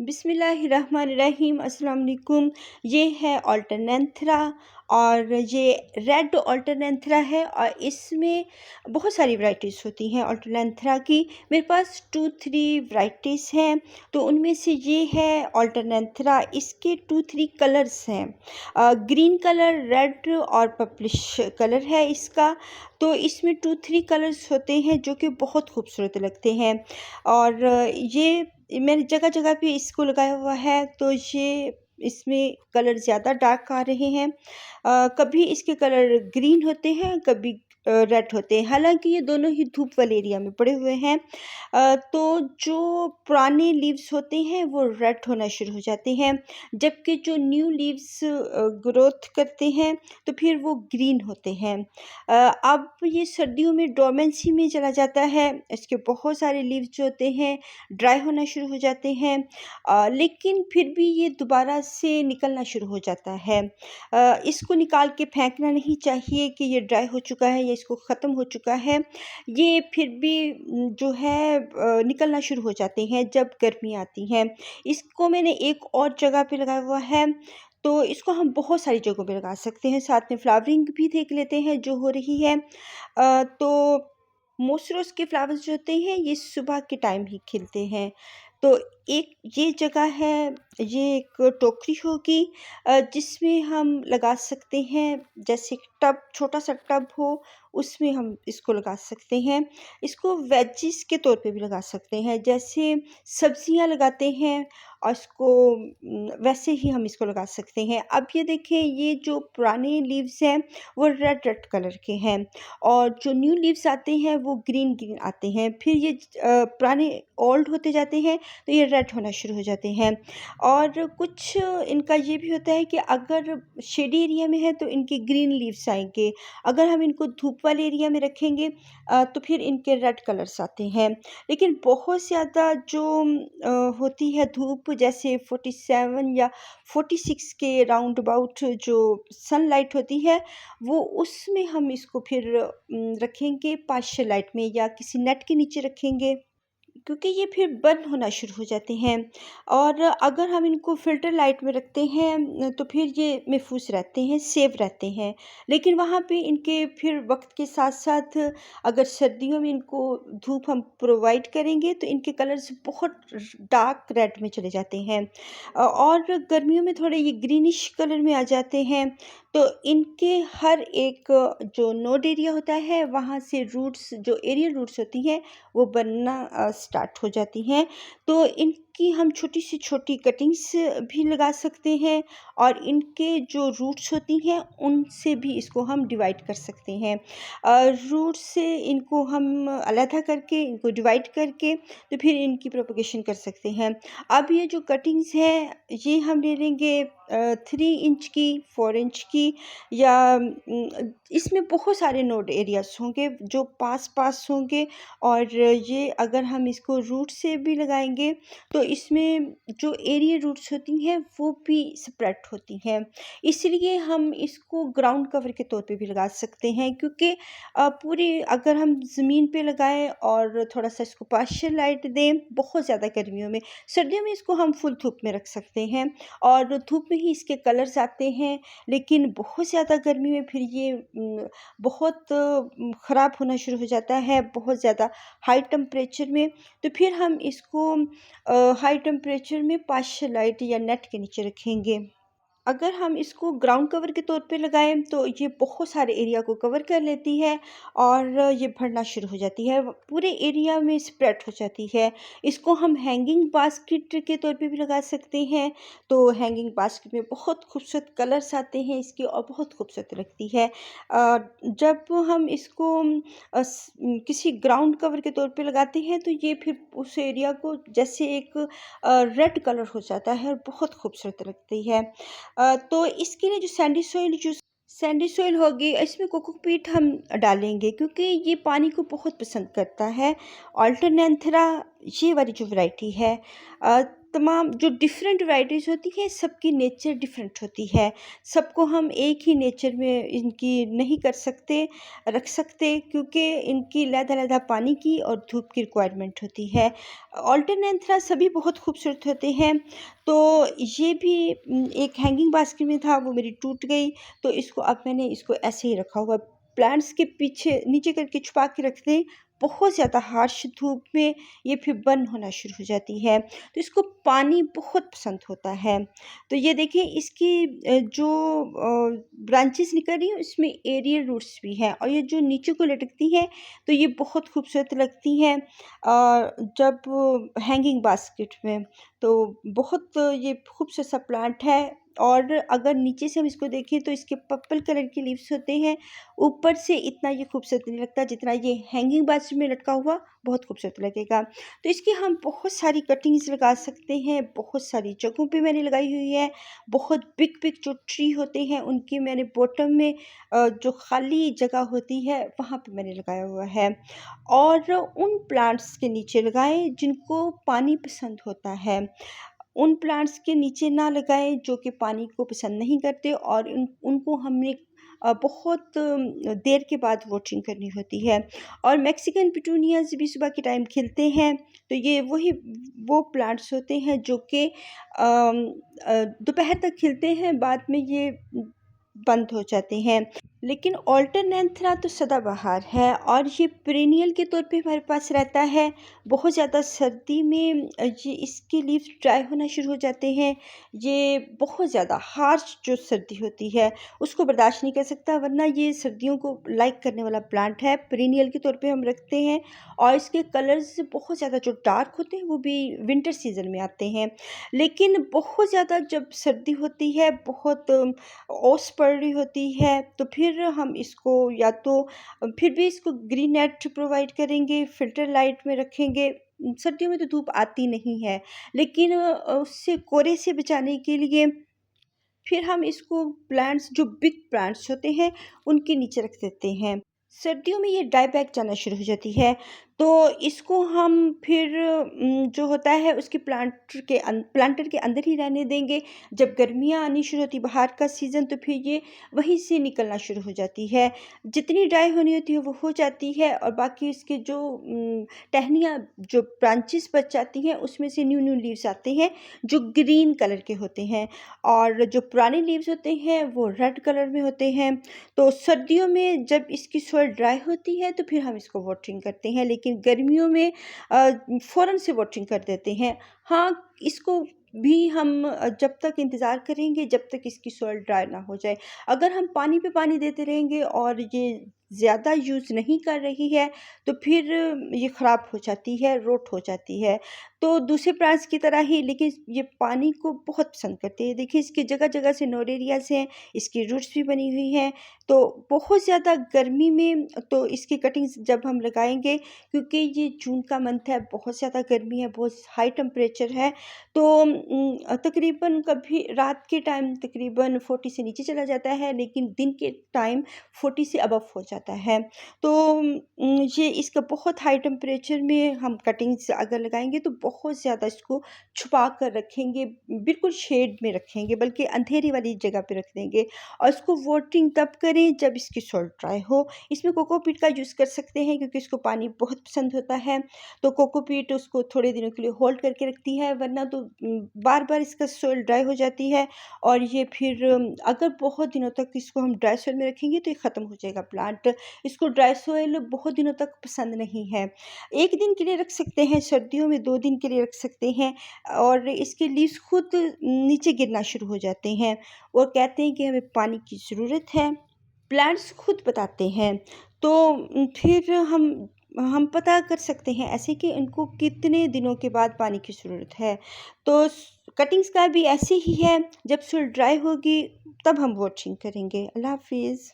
बिस्मिल्लाहिर्रहमानिर्रहीम अस्सलाम वालेकुम। ये है ऑल्टरनेंथरा और ये रेड ऑल्टरनेंथरा है और इसमें बहुत सारी वैरायटीज़ होती हैं ऑल्टरनेंथरा की। मेरे पास 2-3 वैरायटीज़ हैं, तो उनमें से ये है ऑल्टरनेंथरा। इसके 2-3 कलर्स हैं, ग्रीन कलर, रेड और पर्पलिश कलर है इसका। तो इसमें 2-3 कलर्स होते हैं जो कि बहुत खूबसूरत लगते हैं। और ये मैंने जगह-जगह पे इसको लगाया हुआ है, तो ये इसमें कलर ज़्यादा डार्क आ रहे हैं। कभी इसके कलर ग्रीन होते हैं, कभी रेड होते हैं। हालाँकि ये दोनों ही धूप वाले एरिया में पड़े हुए हैं। तो जो पुराने लीव्स होते हैं वो रेड होना शुरू हो जाते हैं, जबकि जो न्यू लीव्स ग्रोथ करते हैं तो फिर वो ग्रीन होते हैं। अब ये सर्दियों में डोर्मेंसी में चला जाता है। इसके बहुत सारे लीव्स जो होते हैं ड्राई होना शुरू हो जाते हैं, लेकिन फिर भी ये दोबारा से निकलना शुरू हो जाता है। इसको निकाल के फेंकना नहीं चाहिए कि ये ड्राई हो चुका है या इसको ख़त्म हो चुका है। ये फिर भी जो है निकलना शुरू हो जाते हैं जब गर्मी आती है। इसको मैंने एक और जगह पे लगाया हुआ है, तो इसको हम बहुत सारी जगहों पे लगा सकते हैं। साथ में फ्लावरिंग भी देख लेते हैं जो हो रही है। तो मोसरोज़ के फ्लावर्स जो होते हैं ये सुबह के टाइम ही खिलते हैं। तो एक ये जगह है, ये एक टोकरी होगी जिसमें हम लगा सकते हैं। जैसे टब, छोटा-सा टब हो, उसमें हम इसको लगा सकते हैं। इसको वेजिस के तौर पे भी लगा सकते हैं, जैसे सब्जियां लगाते हैं और इसको वैसे ही हम इसको लगा सकते हैं। अब ये देखें, ये जो पुराने लीव्स हैं वो रेड रेड कलर के हैं और जो न्यू लीव्स आते हैं वो ग्रीन ग्रीन आते हैं। फिर ये पुराने ओल्ड होते जाते हैं तो ये रेड होना शुरू हो जाते हैं। और कुछ इनका ये भी होता है कि अगर शेडी एरिया में है तो इनके ग्रीन लीव्स आएंगे। अगर हम इनको धूप वाले एरिया में रखेंगे तो फिर इनके रेड कलर्स आते हैं। लेकिन बहुत ज़्यादा जो होती है धूप, जैसे 47 या 46 के राउंड अबाउट जो सनलाइट होती है, वो उसमें हम इसको फिर रखेंगे पार्शियल लाइट में या किसी नेट के नीचे रखेंगे, क्योंकि ये फिर बर्न होना शुरू हो जाते हैं। और अगर हम इनको फ़िल्टर लाइट में रखते हैं तो फिर ये महफूज़ रहते हैं, सेफ रहते हैं। लेकिन वहाँ पे इनके फिर वक्त के साथ साथ अगर सर्दियों में इनको धूप हम प्रोवाइड करेंगे तो इनके कलर्स बहुत डार्क रेड में चले जाते हैं। और गर्मियों में थोड़े ये ग्रीनिश कलर में आ जाते हैं। तो इनके हर एक जो नोड एरिया होता है वहाँ से रूट्स, जो एरियल रूट्स होती हैं, वो बनना स्टार्ट हो जाती हैं। तो इनकी हम छोटी से छोटी कटिंग्स भी लगा सकते हैं और इनके जो रूट्स होती हैं उनसे भी इसको हम डिवाइड कर सकते हैं। रूट्स से इनको हम अलहदा करके, इनको डिवाइड करके तो फिर इनकी प्रोपगेशन कर सकते हैं। अब ये जो कटिंग्स हैं ये हम ले लेंगे 3 इंच की, 4 इंच की, या इसमें बहुत सारे नोड एरियाज़ होंगे जो पास-पास होंगे। और ये अगर हम इसको रूट से भी लगाएँगे तो इसमें जो एरियल रूट्स होती हैं वो भी स्प्रेड होती हैं। इसलिए हम इसको ग्राउंड कवर के तौर पे भी लगा सकते हैं, क्योंकि पूरी अगर हम ज़मीन पे लगाएँ और थोड़ा-सा इसको पार्शियल लाइट दें, बहुत ज़्यादा गर्मियों में, सर्दियों में इसको हम फुल धूप में रख सकते हैं और धूप में ही इसके कलर्स आते हैं। लेकिन बहुत ज़्यादा गर्मी में फिर ये बहुत ख़राब होना शुरू हो जाता है, बहुत ज़्यादा हाई टेम्परेचर में। तो फिर हम इसको हाई टेम्परेचर में पार्शियल लाइट या नेट के नीचे रखेंगे। अगर हम इसको ग्राउंड कवर के तौर पे लगाएँ तो ये बहुत सारे एरिया को कवर कर लेती है और ये बढ़ना शुरू हो जाती है, पूरे एरिया में स्प्रेड हो जाती है। इसको हम हैंगिंग बास्केट के तौर पे भी लगा सकते हैं। तो हैंगिंग बास्केट में बहुत खूबसूरत कलर्स आते हैं इसके और बहुत खूबसूरत लगती है। जब हम इसको किसी ग्राउंड कवर के तौर पे लगाते हैं तो ये फिर उस एरिया को जैसे एक रेड कलर हो जाता है और बहुत खूबसूरत लगती है। तो इसके लिए जो सैंडी सॉइल होगी, इसमें कोकोपीट हम डालेंगे क्योंकि ये पानी को बहुत पसंद करता है। अल्टरनेंथरा ये वाली जो वैरायटी है, तमाम जो डिफरेंट वैराइटीज़ होती हैं, सबकी नेचर डिफरेंट होती है। सबको हम एक ही नेचर में इनकी नहीं कर सकते, रख सकते, क्योंकि इनकी अलग-अलग पानी की और धूप की रिक्वायरमेंट होती है। ऑल्टरनेंथरा सभी बहुत खूबसूरत होते हैं। तो ये भी एक हैंगिंग बास्केट में था, वो मेरी टूट गई, तो इसको अब मैंने इसको ऐसे ही रखा हुआ है। प्लांट्स के पीछे नीचे करके छुपा के रख दें, बहुत ज़्यादा हार्श धूप में ये फिर बर्न होना शुरू हो जाती है। तो इसको पानी बहुत पसंद होता है। तो ये देखिए इसकी जो ब्रांचेस निकल रही हैं उसमें एरियल रूट्स भी हैं, और ये जो नीचे को लटकती हैं तो ये बहुत खूबसूरत लगती हैं जब हैंगिंग बास्केट में। तो बहुत ये खूबसूरत सा प्लांट है। और अगर नीचे से हम इसको देखें तो इसके पर्पल कलर के लीव्स होते हैं। ऊपर से इतना ये खूबसूरत नहीं लगता जितना ये हैंगिंग बास्केट में लटका हुआ बहुत खूबसूरत लगेगा। तो इसकी हम बहुत सारी कटिंग्स लगा सकते हैं, बहुत सारी जगहों पे मैंने लगाई हुई है। बहुत बिग बिग जो ट्री होते हैं उनके मैंने बॉटम में जो खाली जगह होती है वहाँ पे मैंने लगाया हुआ है। और उन प्लांट्स के नीचे लगाएं जिनको पानी पसंद होता है। उन प्लांट्स के नीचे ना लगाएं जो कि पानी को पसंद नहीं करते, और उनको हमने बहुत देर के बाद वाटरिंग करनी होती है। और मैक्सिकन पिटूनियाज भी सुबह के टाइम खिलते हैं। तो ये वो प्लांट्स होते हैं जो कि दोपहर तक खिलते हैं, बाद में ये बंद हो जाते हैं। लेकिन ऑल्टरनेंथरा तो सदाबहार है और ये पेरेनियल के तौर पे हमारे पास रहता है। बहुत ज़्यादा सर्दी में ये इसके लीव्स ड्राई होना शुरू हो जाते हैं। ये बहुत ज़्यादा हार्श जो सर्दी होती है उसको बर्दाश्त नहीं कर सकता, वरना ये सर्दियों को लाइक करने वाला प्लांट है। पेरेनियल के तौर पे हम रखते हैं, और इसके कलर्स बहुत ज़्यादा जो डार्क होते हैं वो भी विंटर सीज़न में आते हैं। लेकिन बहुत ज़्यादा जब सर्दी होती है, बहुत ओस पड़ रही होती है, तो फिर हम इसको या तो फिर भी इसको ग्रीन नेट प्रोवाइड करेंगे, फ़िल्टर लाइट में रखेंगे। सर्दियों में तो धूप आती नहीं है, लेकिन उससे कोहरे से बचाने के लिए फिर हम इसको प्लांट्स जो बिग प्लांट्स होते हैं उनके नीचे रख देते हैं। सर्दियों में ये ड्राई बैक जाना शुरू हो जाती है, तो इसको हम फिर जो होता है उसके प्लांटर के अंदर ही रहने देंगे। जब गर्मियाँ आनी शुरू होती, बाहर का सीज़न, तो फिर ये वहीं से निकलना शुरू हो जाती है। जितनी ड्राई होनी होती है वो हो जाती है, और बाकी इसके जो टहनियाँ जो ब्रांचेस बच जाती हैं उसमें से न्यू न्यू लीव्स आते हैं जो ग्रीन कलर के होते हैं, और जो पुराने लीव्स होते हैं वो रेड कलर में होते हैं। तो सर्दियों में जब इसकी सॉइल ड्राई होती है तो फिर हम इसको वाटरिंग करते हैं, लेकिन गर्मियों में फ़ौरन से वाटरिंग कर देते हैं। हाँ, इसको भी हम जब तक इंतज़ार करेंगे जब तक इसकी सॉइल ड्राई ना हो जाए। अगर हम पानी पे पानी देते रहेंगे और ये ज़्यादा यूज़ नहीं कर रही है तो फिर ये ख़राब हो जाती है, रोट हो जाती है। तो दूसरे प्लांट्स की तरह ही, लेकिन ये पानी को बहुत पसंद करते हैं। देखिए इसकी जगह-जगह से नोड एरियाज़ हैं, इसकी रूट्स भी बनी हुई हैं। तो बहुत ज़्यादा गर्मी में तो इसकी कटिंग्स जब हम लगाएँगे, क्योंकि ये जून का मंथ है, बहुत ज़्यादा गर्मी है, बहुत हाई टेम्परेचर है, तो तकरीबन कभी रात के टाइम तकरीबन 40 से नीचे चला जाता है, लेकिन दिन के टाइम 40 से अबव हो जाता है। तो ये इसका बहुत हाई टेम्परेचर में हम कटिंग्स अगर लगाएँगे तो बहुत ज़्यादा इसको छुपा कर रखेंगे, बिल्कुल शेड में रखेंगे, बल्कि अंधेरी वाली जगह पे रख देंगे। और इसको वाटरिंग तब करें जब इसकी सॉइल ड्राई हो। इसमें कोकोपीट का यूज़ कर सकते हैं क्योंकि इसको पानी बहुत पसंद होता है, तो कोकोपीट उसको थोड़े दिनों के लिए होल्ड करके रखती है, वरना तो बार-बार इसका सॉइल ड्राई हो जाती है, और ये फिर अगर बहुत दिनों तक इसको हम ड्राई सॉइल में रखेंगे तो ये ख़त्म हो जाएगा प्लांट। इसको ड्राई सॉइल बहुत दिनों तक पसंद नहीं है। 1 दिन के लिए रख सकते हैं, सर्दियों में 2 दिन के लिए रख सकते हैं, और इसके लीव्स खुद नीचे गिरना शुरू हो जाते हैं और कहते हैं कि हमें पानी की ज़रूरत है। प्लांट्स खुद बताते हैं, तो फिर हम पता कर सकते हैं ऐसे कि इनको कितने दिनों के बाद पानी की ज़रूरत है। तो कटिंग्स का भी ऐसे ही है, जब सॉइल ड्राई होगी तब हम वाटरिंग करेंगे। अल्लाह हाफ़िज़।